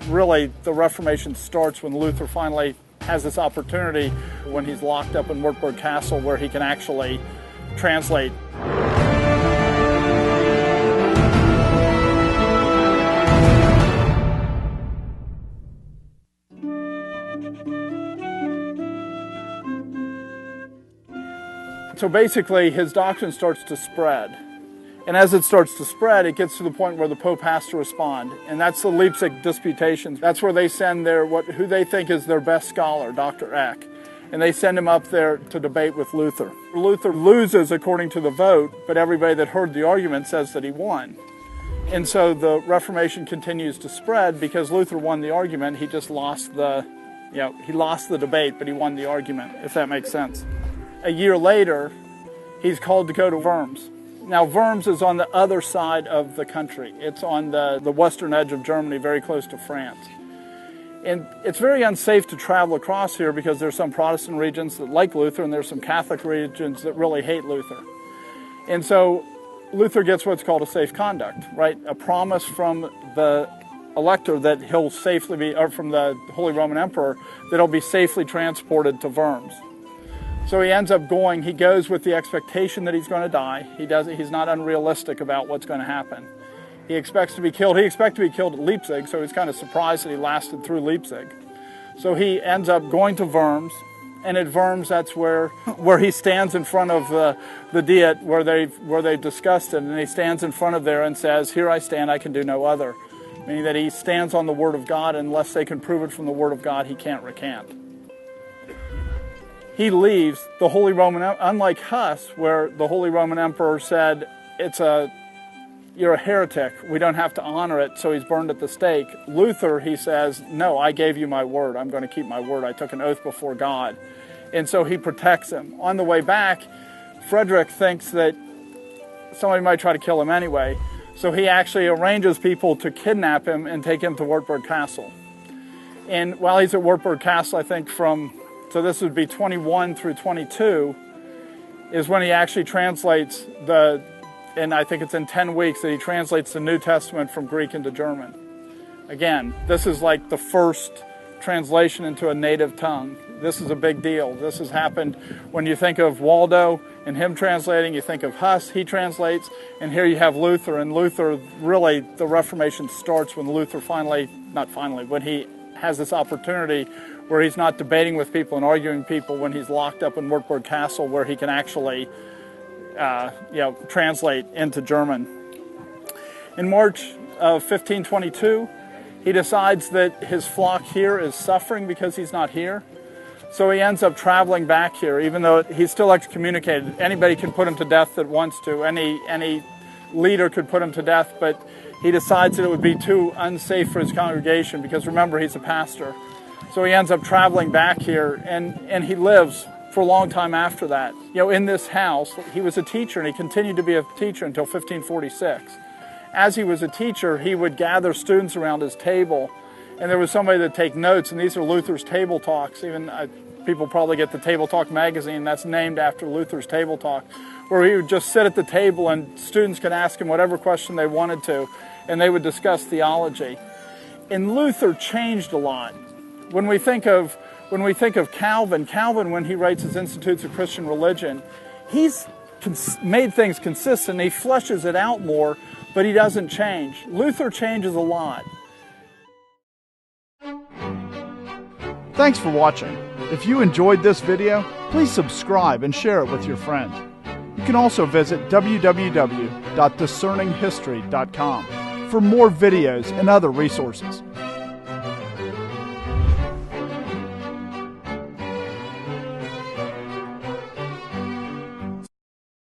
Really, the Reformation starts when Luther finally has this opportunity when he's locked up in Wartburg Castle where he can actually translate. So basically, his doctrine starts to spread. And as it starts to spread, it gets to the point where the Pope has to respond. And that's the Leipzig disputations. That's where they send who they think is their best scholar, Dr. Eck. And they send him up there to debate with Luther. Luther loses according to the vote, but everybody that heard the argument says that he won. And so the Reformation continues to spread because Luther won the argument. He just lost he lost the debate, but he won the argument, if that makes sense. A year later, he's called to go to Worms. Now, Worms is on the other side of the country. It's on the western edge of Germany, very close to France. And it's very unsafe to travel across here because there's some Protestant regions that like Luther and there's some Catholic regions that really hate Luther. And so Luther gets what's called a safe conduct, right? A promise from the elector that he'll safely be, or from the Holy Roman Emperor, that he'll be safely transported to Worms. So he ends up going, he goes with the expectation that he's going to die. He's not unrealistic about what's going to happen. He expects to be killed. He expects to be killed at Leipzig, so he's kind of surprised that he lasted through Leipzig. So he ends up going to Worms, and at Worms, that's where he stands in front of the Diet, where they've discussed it, and he stands in front of there and says, "Here I stand, I can do no other." Meaning that he stands on the Word of God, and unless they can prove it from the Word of God, he can't recant. He leaves the Holy Roman, unlike Huss, where the Holy Roman Emperor said, you're a heretic, we don't have to honor it, so he's burned at the stake. Luther, he says, no, I gave you my word, I'm going to keep my word, I took an oath before God. And so he protects him. On the way back, Frederick thinks that somebody might try to kill him anyway, so he actually arranges people to kidnap him and take him to Wartburg Castle. And while he's at Wartburg Castle, I think so this would be 21 through 22, is when he actually translates and I think it's in 10 weeks that he translates the New Testament from Greek into German. Again, this is like the first translation into a native tongue. This is a big deal. This has happened when you think of Waldo and him translating, you think of Huss, he translates, and here you have Luther. And Luther, really, the Reformation starts when Luther when he has this opportunity where he's not debating with people and arguing with people, when he's locked up in Wartburg Castle where he can actually translate into German. In March of 1522, he decides that his flock here is suffering because he's not here. So he ends up traveling back here, even though he's still excommunicated. Anybody can put him to death that wants to. Any leader could put him to death, but he decides that it would be too unsafe for his congregation because, remember, he's a pastor. So he ends up traveling back here, and he lives for a long time after that. In this house, he was a teacher, and he continued to be a teacher until 1546. As he was a teacher, he would gather students around his table, and there was somebody that take notes, and these are Luther's Table Talks. Even people probably get the Table Talk magazine, that's named after Luther's Table Talk, where he would just sit at the table, and students could ask him whatever question they wanted to, and they would discuss theology. And Luther changed a lot. When we think of Calvin, when he writes his Institutes of Christian Religion, he's made things consistent. He fleshes it out more, but he doesn't change. Luther changes a lot. Thanks for watching. If you enjoyed this video, please subscribe and share it with your friends. You can also visit www.discerninghistory.com for more videos and other resources.